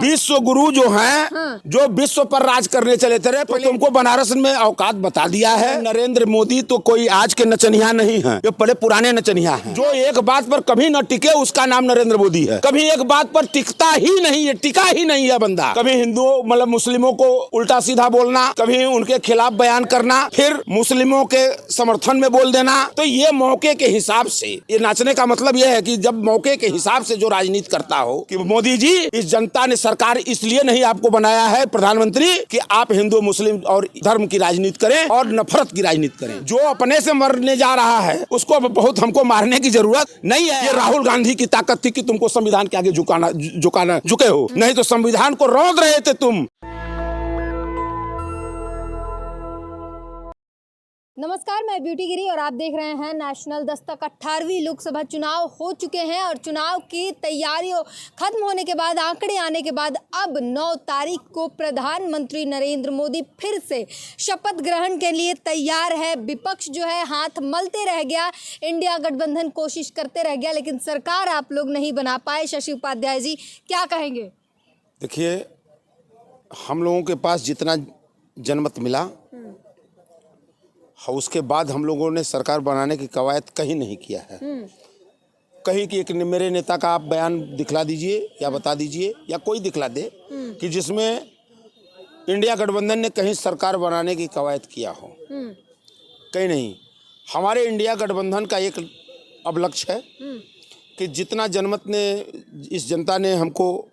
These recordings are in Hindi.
विश्व गुरु जो हैं, जो विश्व पर राज करने चले थे, तो तुमको बनारस में औकात बता दिया है। नरेंद्र मोदी तो कोई आज के नचनिया नहीं है, ये बड़े पुराने नचनिया हैं। जो एक बात पर कभी न टिके उसका नाम नरेंद्र मोदी है। कभी एक बात पर टिकता ही नहीं है, टिका ही नहीं है बंदा। कभी हिंदुओं मतलब मुस्लिमों को उल्टा सीधा बोलना, कभी उनके खिलाफ बयान करना, फिर मुस्लिमों के समर्थन में बोल देना। तो ये मौके के हिसाब से, ये नाचने का मतलब ये है कि जब मौके के हिसाब से जो राजनीति करता हो कि मोदी जी, इस जनता ने सरकार इसलिए नहीं आपको बनाया है प्रधानमंत्री कि आप हिंदू मुस्लिम और धर्म की राजनीति करें और नफरत की राजनीति करें। जो अपने से मरने जा रहा है उसको बहुत हमको मारने की जरूरत नहीं है। ये राहुल गांधी की ताकत थी कि तुमको संविधान के आगे झुके हो, नहीं तो संविधान को रौंद रहे थे तुम। नमस्कार, मैं ब्यूटी गिरी और आप देख रहे हैं नेशनल दस्तक। 18वीं लोकसभा चुनाव हो चुके हैं और चुनाव की तैयारियों खत्म होने के बाद, आंकड़े आने के बाद अब 9 तारीख को प्रधानमंत्री नरेंद्र मोदी फिर से शपथ ग्रहण के लिए तैयार है। विपक्ष जो है हाथ मलते रह गया, इंडिया गठबंधन कोशिश करते रह गया, लेकिन सरकार आप लोग नहीं बना पाए। शशि उपाध्याय जी क्या कहेंगे? देखिए, हम लोगों के पास जितना जनमत मिला उसके बाद हम लोगों ने सरकार बनाने की कवायद कहीं नहीं किया है। कहीं कि एक मेरे नेता का आप बयान दिखला दीजिए या बता दीजिए या कोई दिखला दे कि जिसमें इंडिया गठबंधन ने कहीं सरकार बनाने की कवायद किया हो। कहीं नहीं। हमारे इंडिया गठबंधन का एक अब लक्ष्य है कि जितना जनमत ने, इस जनता ने हमको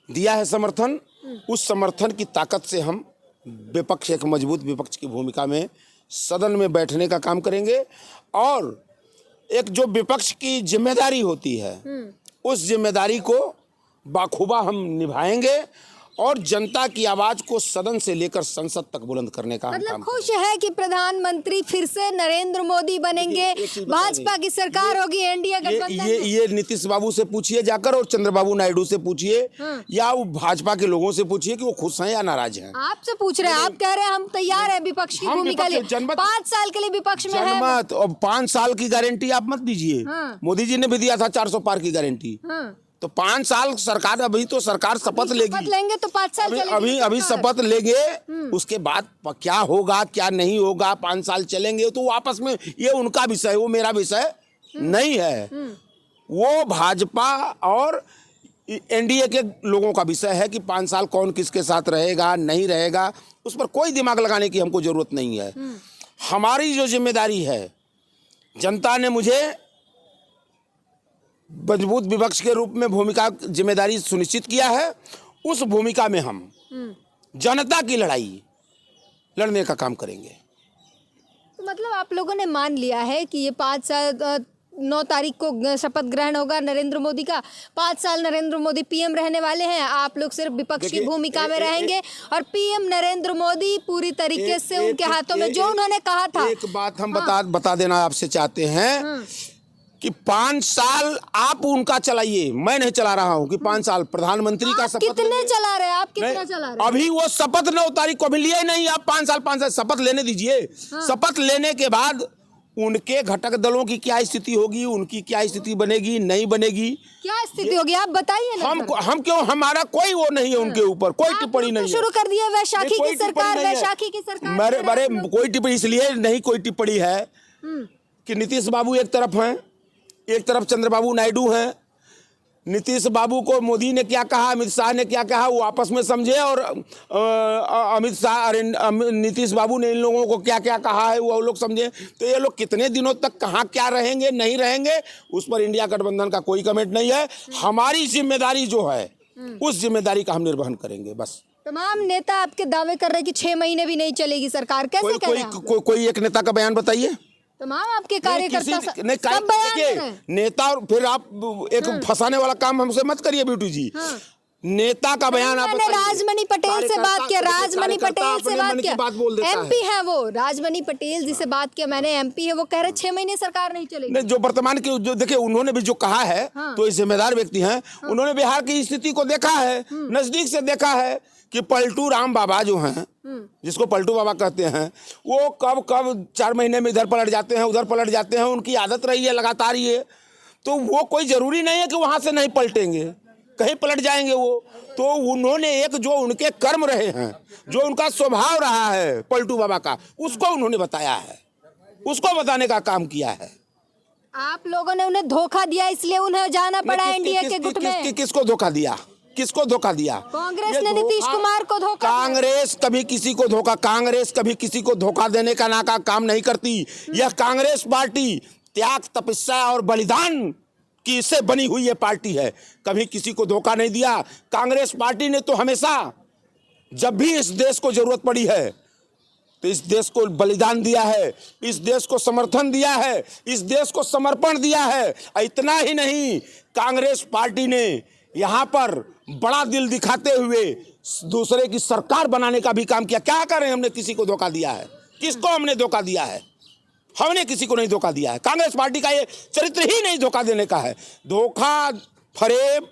दिया है समर्थन, उस समर्थन की ताकत से हम विपक्ष, एक मजबूत विपक्ष की भूमिका में सदन में बैठने का काम करेंगे और एक जो विपक्ष की जिम्मेदारी होती है उस जिम्मेदारी को बाखूबा हम निभाएंगे और जनता की आवाज को सदन से लेकर संसद तक बुलंद करने का मतलब काम खुश है कि प्रधानमंत्री फिर से नरेंद्र मोदी बनेंगे, भाजपा की सरकार होगी, एनडीए गठबंधन। ये नीतीश बाबू से पूछिए जाकर और चंद्रबाबू नायडू से पूछिए या वो भाजपा के लोगों से पूछिए कि वो खुश हैं या नाराज हैं। आपसे पूछ रहे हैं, आप कह रहे हैं हम तैयार हैं विपक्ष की भूमिका लिए। 5 साल के लिए विपक्ष में है। जनमत और 5 साल की गारंटी आप मत दीजिए। मोदी जी ने भी दिया था 400 पार की गारंटी। तो 5 साल सरकार, अभी तो सरकार शपथ लेंगे तो 5 साल अभी शपथ लेंगे, उसके बाद क्या होगा क्या नहीं होगा, 5 साल चलेंगे तो आपस में, ये उनका विषय, वो मेरा विषय नहीं है। वो भाजपा और एनडीए के लोगों का विषय है कि 5 साल कौन किसके साथ रहेगा नहीं रहेगा, उस पर कोई दिमाग लगाने की हमको जरूरत नहीं है। हमारी जो जिम्मेदारी है, जनता ने मुझे मजबूत विपक्ष के रूप में भूमिका, जिम्मेदारी सुनिश्चित किया है। उस भूमिका में हम जनता की लड़ाई लड़ने का काम करेंगे। तो मतलब आप लोगों ने मान लिया है कि ये 5 साल, 9 तारीख को शपथ ग्रहण होगा नरेंद्र मोदी का। 5 साल नरेंद्र मोदी पीएम रहने वाले हैं, आप लोग सिर्फ विपक्ष की भूमिका में रहेंगे और पीएम नरेंद्र मोदी पूरी तरीके से उनके हाथों में, जो उन्होंने कहा था। एक बात हम बता देना आपसे चाहते हैं कि 5 साल आप उनका चलाइए, मैं नहीं चला रहा हूं कि 5 साल प्रधानमंत्री का शपथ। कितने चला रहे हैं आप? कितना चला रहे हैं? अभी वो शपथ 9 तारीख को अभी लिए नहीं। आप 5 साल शपथ लेने दीजिए। शपथ लेने के बाद उनके घटक दलों की क्या स्थिति होगी, उनकी क्या स्थिति बनेगी नहीं बनेगी, क्या स्थिति होगी आप बताइए ना। हम क्यों, हमारा कोई वो नहीं है उनके ऊपर, कोई टिप्पणी नहीं है। शुरू कर दिया वैशाखी की सरकार, वैशाखी की सरकार। मेरे कोई टिप्पणी इसलिए नहीं, कोई टिप्पणी है कि नीतीश बाबू एक तरफ हैं, एक तरफ चंद्रबाबू नायडू हैं। नीतीश बाबू को मोदी ने क्या कहा, अमित शाह ने क्या कहा, वो आपस में समझे और अमित शाह और नीतीश बाबू ने इन लोगों को क्या क्या कहा है वो लोग समझे। तो ये लोग कितने दिनों तक कहाँ क्या रहेंगे नहीं रहेंगे, उस पर इंडिया गठबंधन का कोई कमेंट नहीं है। हमारी जिम्मेदारी जो है उस जिम्मेदारी का हम निर्वहन करेंगे बस। तमाम नेता आपके दावे कर रहे हैं कि 6 महीने भी नहीं चलेगी सरकार, कैसे कह रहे हैं? कोई एक नेता का बयान बताइए। तमाम आपके कार्यकर्ता सब बयान नेता, और फिर आप एक फंसाने वाला काम हमसे मत करिए ब्यूटी जी। नेता का बयान आप राजमणि पटेल से बात किया, राजमणि पटेल से बात किया, एमपी है वो, राजमणि पटेल जी से बात किया मैंने, एमपी है वो, कह रहे 6 महीने सरकार नहीं चलेगी। जो वर्तमान की, जो देखिए उन्होंने भी जो कहा है, तो जिम्मेदार व्यक्ति हैं, उन्होंने बिहार की स्थिति को देखा है, नजदीक से देखा है कि पलटू राम बाबा जो हैं, जिसको पलटू बाबा कहते हैं, वो कब 4 महीने में इधर पलट जाते हैं उधर पलट जाते हैं, उनकी आदत रही है लगातार ये। तो वो कोई जरूरी नहीं है कि वहां से नहीं पलटेंगे। कहीं पलट जाएंगे वो। तो उन्होंने एक जो उनके कर्म रहे हैं, जो उनका स्वभाव रहा है पलटू बाबा का, उसको उन्होंने बताया है, उसको बताने का काम किया है। आप लोगों ने उन्हें धोखा दिया इसलिए उन्हें जाना पड़ा एनडीए के गुट में। किसको धोखा दिया? किसको धोखा दिया? कांग्रेस ने नीतीश कुमार को धोखा। कांग्रेस कभी किसी को धोखा, कांग्रेस कभी किसी को धोखा देने का नाका काम नहीं करती। यह कांग्रेस पार्टी त्याग, तपस्या और बलिदान की इससे बनी हुई ये पार्टी है, कभी किसी को धोखा नहीं दिया। कांग्रेस पार्टी ने तो हमेशा जब भी इस देश को जरूरत पड़ी है तो इस देश को बलिदान दिया है, इस देश को समर्थन दिया है, इस देश को समर्पण दिया है। इतना ही नहीं, कांग्रेस पार्टी ने यहाँ पर बड़ा दिल दिखाते हुए दूसरे की सरकार बनाने का भी काम किया। क्या करें, हमने किसी को धोखा दिया है? किसको हमने धोखा दिया है? हमने किसी को नहीं धोखा दिया है। कांग्रेस पार्टी का ये चरित्र ही नहीं धोखा देने का है। धोखा, फरेब,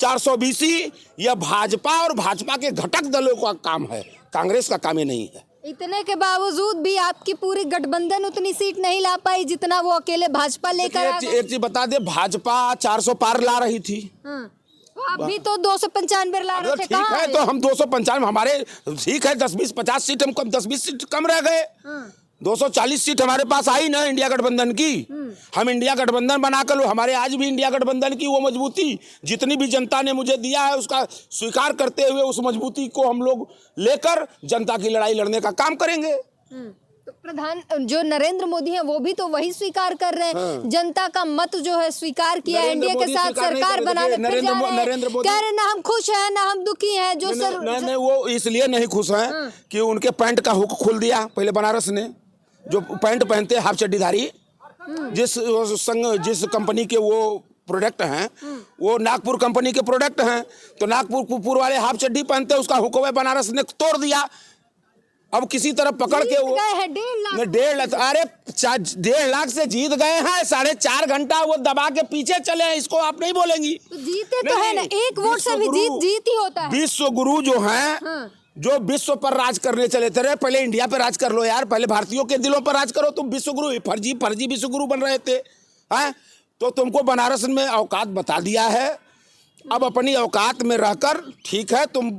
420 यह भाजपा और भाजपा के घटक दलों का काम है, कांग्रेस का काम ये नहीं है। इतने के बावजूद भी आपकी पूरी गठबंधन उतनी सीट नहीं ला पाई जितना वो अकेले भाजपा लेकर आ गए। एक चीज बता दे, भाजपा 400 पार ला रही थी, अभी तो 295 ला रहे थे। ठीक है, तो हम 295 हमारे, ठीक है, 10-20-50 सीट हम कम, 10-20 सीट कम रह गए। 240 सीट हमारे पास आई ना इंडिया गठबंधन की। हम इंडिया गठबंधन बनाकर लो, हमारे आज भी इंडिया गठबंधन की वो मजबूती जितनी भी जनता ने मुझे दिया है उसका स्वीकार करते हुए उस मजबूती को हम लोग लेकर जनता की लड़ाई लड़ने का काम करेंगे। तो प्रधान जो नरेंद्र मोदी हैं वो भी तो वही स्वीकार कर रहे हैं। जनता का मत जो है स्वीकार किया, एनडीए के साथ सरकार बनाने फिर जा रहे हैं, कह रहे ना हम खुश हैं ना हम दुखी हैं। जो सर नहीं, वो इसलिए नहीं खुश हैं कि उनके पैंट का हुक खोल दिया पहले बनारस ने, जो पैंट पहनते हाफ चड्डीधारी, जिस कंपनी के वो प्रोडक्ट हैं वो नागपुर कंपनी के प्रोडक्ट हैं, तो नागपुर वाले हाफ चड्डी पहनते, उसका हुक्म बनारस ने तोड़ दिया। अब किसी तरह पकड़ के वो 1.5 लाख, अरे 1.5 लाख से जीत गए हैं, 4.5 घंटा वो दबा के पीछे चले हैं, इसको आप नहीं बोलेंगी। तो जीते तो है ना, एक वोट से भी जीत ही होता है। विश्व गुरु जो हैं, जो विश्व पर राज करने चले थे, पहले इंडिया पे राज कर लो यार, पहले भारतीयों के दिलों पर राज करो। तुम विश्व गुरु फर्जी विश्व गुरु बन रहे थे, हैं? तो तुमको बनारस में औकात बता दिया है। अब अपनी औकात में रहकर, ठीक है, तुम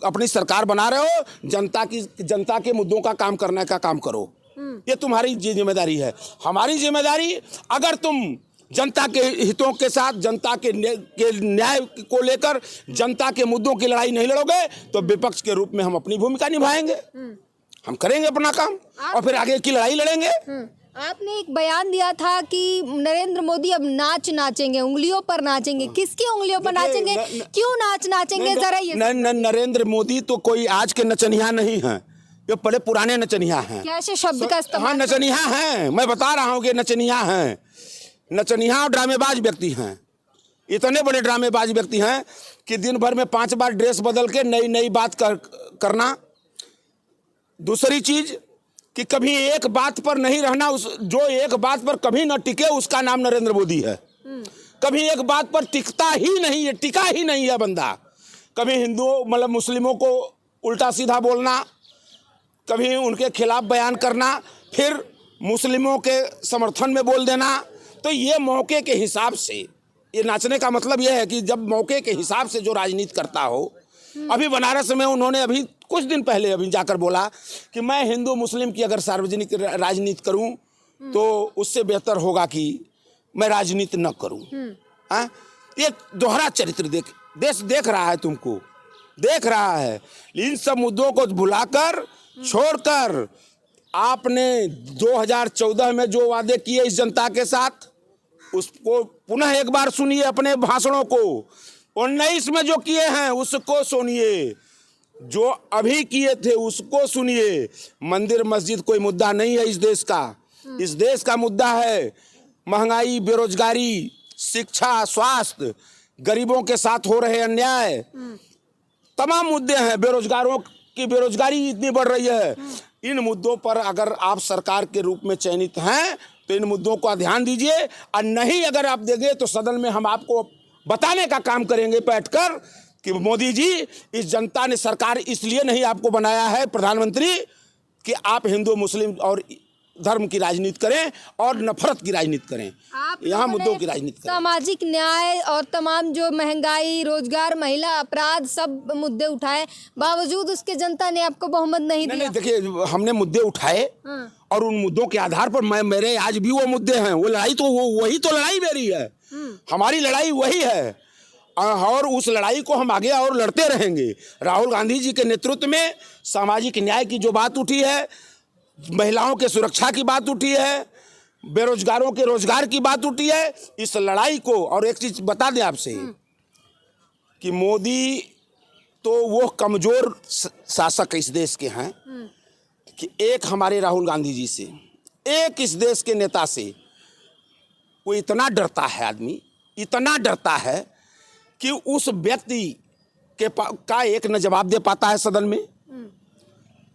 अपनी सरकार बना रहे हो, जनता के मुद्दों का काम करने का काम करो, ये तुम्हारी जिम्मेदारी है। हमारी जिम्मेदारी, अगर तुम जनता के हितों के साथ, जनता के न्याय को लेकर जनता के मुद्दों की लड़ाई नहीं लड़ोगे तो विपक्ष के रूप में हम अपनी भूमिका निभाएंगे, हम करेंगे अपना काम और फिर आगे की लड़ाई लड़ेंगे। आपने एक बयान दिया था कि नरेंद्र मोदी अब नाचेंगे, उंगलियों पर नाचेंगे। किसकी उंगलियों पर नाचेंगे, क्यों नाचेंगे, जरा ये। नरेंद्र मोदी तो कोई आज के नचनिया नहीं है, ये बड़े पुराने नचनिया हैं। कैसे शब्द का इस्तेमाल? हाँ, नचनिया हैं, मैं बता रहा हूँ कि नचनिया हैं, नचनिया और ड्रामेबाज व्यक्ति हैं। इतने बड़े ड्रामेबाज व्यक्ति हैं कि दिन भर में 5 बार ड्रेस बदल के नई बात करना। दूसरी चीज कि कभी एक बात पर नहीं रहना, जो एक बात पर कभी न टिके उसका नाम नरेंद्र मोदी है। कभी एक बात पर टिका ही नहीं है बंदा। कभी हिंदुओं मतलब मुस्लिमों को उल्टा सीधा बोलना, कभी उनके खिलाफ बयान करना, फिर मुस्लिमों के समर्थन में बोल देना। तो ये मौके के हिसाब से, ये नाचने का मतलब ये है कि जब मौके के हिसाब से जो राजनीति करता हो। अभी बनारस में उन्होंने अभी कुछ दिन पहले अभी जाकर बोला कि मैं हिंदू मुस्लिम की अगर सार्वजनिक राजनीति करूं तो उससे बेहतर होगा कि मैं राजनीति न करूं। ये दोहरा चरित्र देश देख रहा है, तुमको देख रहा है। इन सब मुद्दों को भुलाकर, छोड़कर आपने 2014 में जो वादे किए इस जनता के साथ, उसको पुनः एक बार सुनिए अपने भाषणों को। 19 में जो किए हैं उसको सुनिए, जो अभी किए थे उसको सुनिए। मंदिर मस्जिद कोई मुद्दा नहीं है इस देश का। इस देश का मुद्दा है महंगाई, बेरोजगारी, शिक्षा, स्वास्थ्य, गरीबों के साथ हो रहे अन्याय, तमाम मुद्दे हैं। बेरोजगारों की बेरोजगारी इतनी बढ़ रही है। इन मुद्दों पर अगर आप सरकार के रूप में चयनित हैं तो इन मुद्दों का ध्यान दीजिए, और नहीं अगर आप देंगे तो सदन में हम आपको बताने का काम करेंगे बैठकर कि मोदी जी, इस जनता ने सरकार इसलिए नहीं आपको बनाया है प्रधानमंत्री कि आप हिंदू मुस्लिम और धर्म की राजनीति करें और नफरत की राजनीति करें, यहाँ मुद्दों की राजनीति करें। सामाजिक न्याय और तमाम जो महंगाई, रोजगार, महिला अपराध सब मुद्दे उठाए, बावजूद उसके जनता ने आपको बहुमत नहीं दिया। नहीं, देखिए हमने मुद्दे उठाए और उन मुद्दों के आधार पर मेरे आज भी वो मुद्दे हैं। वो लड़ाई तो वही तो लड़ाई मेरी है, हमारी लड़ाई वही है और उस लड़ाई को हम आगे और लड़ते रहेंगे। राहुल गांधी जी के नेतृत्व में सामाजिक न्याय की जो बात उठी है, महिलाओं के सुरक्षा की बात उठी है, बेरोजगारों के रोजगार की बात उठी है, इस लड़ाई को। और एक चीज बता दें आपसे कि मोदी तो वो कमजोर शासक इस देश के हैं कि एक हमारे राहुल गांधी जी से, एक इस देश के नेता से वो इतना डरता है, आदमी इतना डरता है कि उस व्यक्ति का एक न जवाब दे पाता है सदन में,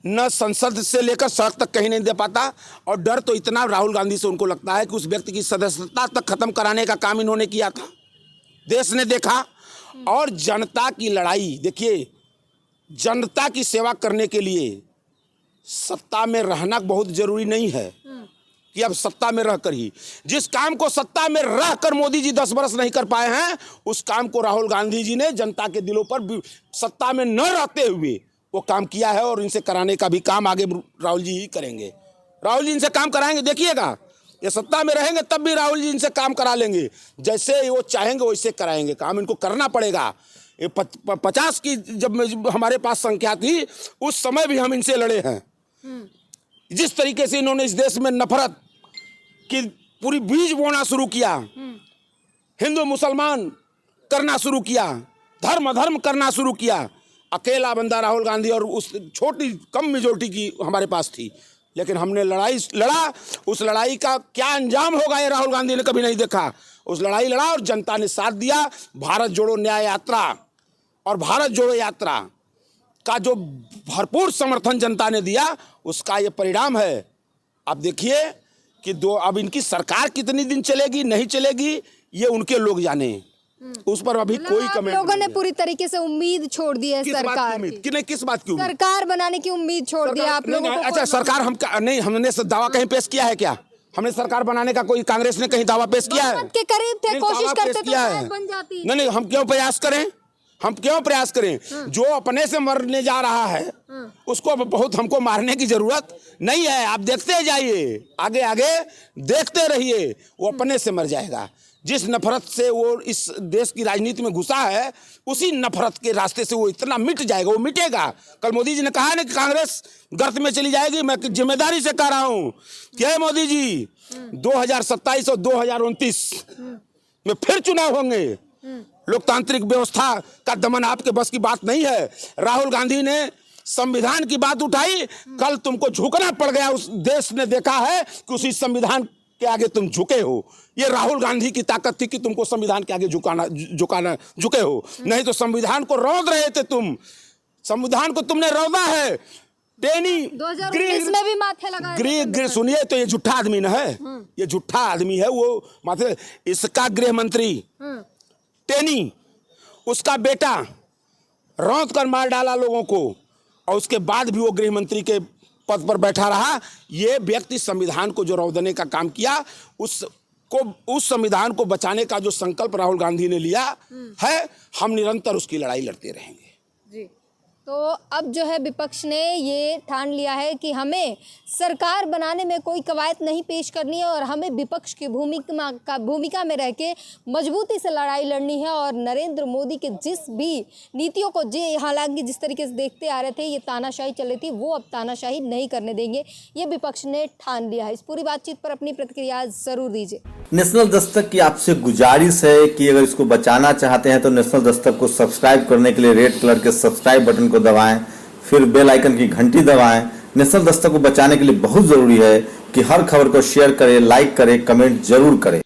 न संसद से लेकर सड़क तक कहीं नहीं दे पाता। और डर तो इतना राहुल गांधी से उनको लगता है कि उस व्यक्ति की सदस्यता तक खत्म कराने का काम इन्होंने किया था, देश ने देखा। और जनता की लड़ाई देखिए, जनता की सेवा करने के लिए सत्ता में रहना बहुत जरूरी नहीं है कि अब सत्ता में रहकर ही, जिस काम को सत्ता में रहकर मोदी जी 10 वर्ष नहीं कर पाए हैं, उस काम को राहुल गांधी जी ने जनता के दिलों पर सत्ता में न रहते हुए वो काम किया है। और इनसे कराने का भी काम आगे राहुल जी ही करेंगे। राहुल जी इनसे काम कराएंगे, देखिएगा। ये सत्ता में रहेंगे तब भी राहुल जी इनसे काम करा लेंगे, जैसे वो चाहेंगे वैसे कराएंगे काम। इनको करना पड़ेगा। 50 की जब हमारे पास संख्या थी, उस समय भी हम इनसे लड़े हैं। जिस तरीके से इन्होंने इस देश में नफरत की पूरी बीज बोना शुरू किया, हिंदू मुसलमान करना शुरू किया, धर्म अधर्म करना शुरू किया, अकेला बंदा राहुल गांधी और उस छोटी कम मेजोरिटी की हमारे पास थी। लेकिन हमने लड़ा, उस लड़ाई का क्या अंजाम होगा ये राहुल गांधी ने कभी नहीं देखा। उस लड़ाई लड़ा और जनता ने साथ दिया। भारत जोड़ो न्याय यात्रा और भारत जोड़ो यात्रा का जो भरपूर समर्थन जनता ने दिया, उसका ये परिणाम है। आप देखिए कि अब इनकी सरकार कितनी दिन चलेगी, नहीं चलेगी, ये उनके लोग जाने, उस पर अभी कोई कमेंट। लोगों ने पूरी तरीके से उम्मीद छोड़ दी है सरकार की। किस बात की उम्मीद? सरकार बनाने की उम्मीद छोड़ दी आप लोगों को। अच्छा, सरकार हम नहीं, हमने दावा कहीं पेश किया है क्या? हमने सरकार बनाने का कोई कांग्रेस ने कहीं दावा पेश किया है? के करीब थे, कोशिश करते तो शायद बन जाती। नहीं, हम क्यों प्रयास करें? हम क्यों प्रयास करें? जो अपने से मरने जा रहा है उसको बहुत हमको मारने की जरूरत नहीं है। आप देखते जाइए, आगे आगे देखते रहिए, वो अपने से मर जाएगा। जिस नफरत से वो इस देश की राजनीति में घुसा है, उसी नफरत के रास्ते से वो इतना मिट जाएगा, वो मिटेगा। कल मोदी जी ने कहा ना कि कांग्रेस गर्त में चली जाएगी। मैं जिम्मेदारी से कह रहा हूं कि मोदी जी 2027 और 2029 में फिर चुनाव होंगे। लोकतांत्रिक व्यवस्था का दमन आपके बस की बात नहीं है। राहुल गांधी ने संविधान की बात उठाई, कल तुमको झुकना पड़ गया। उस देश ने देखा है कि उसी संविधान के आगे तुम झुके हो। ये राहुल गांधी की ताकत थी कि तुमको संविधान के आगे झुके हो। नहीं तो संविधान को रौंद रहे थे तुम। संविधान को तुमने रौंदा है। टेनी 2019 में भी माथे लगाए। सुनिए, तो ये झूठा आदमी न है, ये झूठा आदमी है। वो माथे, इसका गृह मंत्री टेनी, उसका बेटा रौंद कर मार डाला लोगों को, और उसके बाद भी वो गृह मंत्री के पद पर बैठा रहा। ये व्यक्ति संविधान को जो रौंदने का काम किया, उस संविधान को बचाने का जो संकल्प राहुल गांधी ने लिया है, हम निरंतर उसकी लड़ाई लड़ते रहेंगे जी। तो अब जो है विपक्ष ने ये ठान लिया है कि हमें सरकार बनाने में कोई कवायद नहीं पेश करनी है और हमें विपक्ष की भूमिका में रह के मजबूती से लड़ाई लड़नी है। और नरेंद्र मोदी के जिस भी नीतियों को हालांकि जिस तरीके से देखते आ रहे थे, ये तानाशाही चल रही थी, वो अब तानाशाही नहीं करने देंगे, ये विपक्ष ने ठान लिया है। इस पूरी बातचीत पर अपनी प्रतिक्रिया जरूर दीजिए। नेशनल दस्तक की आपसे गुजारिश है कि अगर इसको बचाना चाहते हैं तो नेशनल दस्तक को सब्सक्राइब करने के लिए रेड कलर के सब्सक्राइब बटन को दबाएं, फिर बेल आइकन की घंटी दबाएं। नेशनल दस्तक को बचाने के लिए बहुत जरूरी है कि हर खबर को शेयर करें, लाइक करें, कमेंट जरूर करें।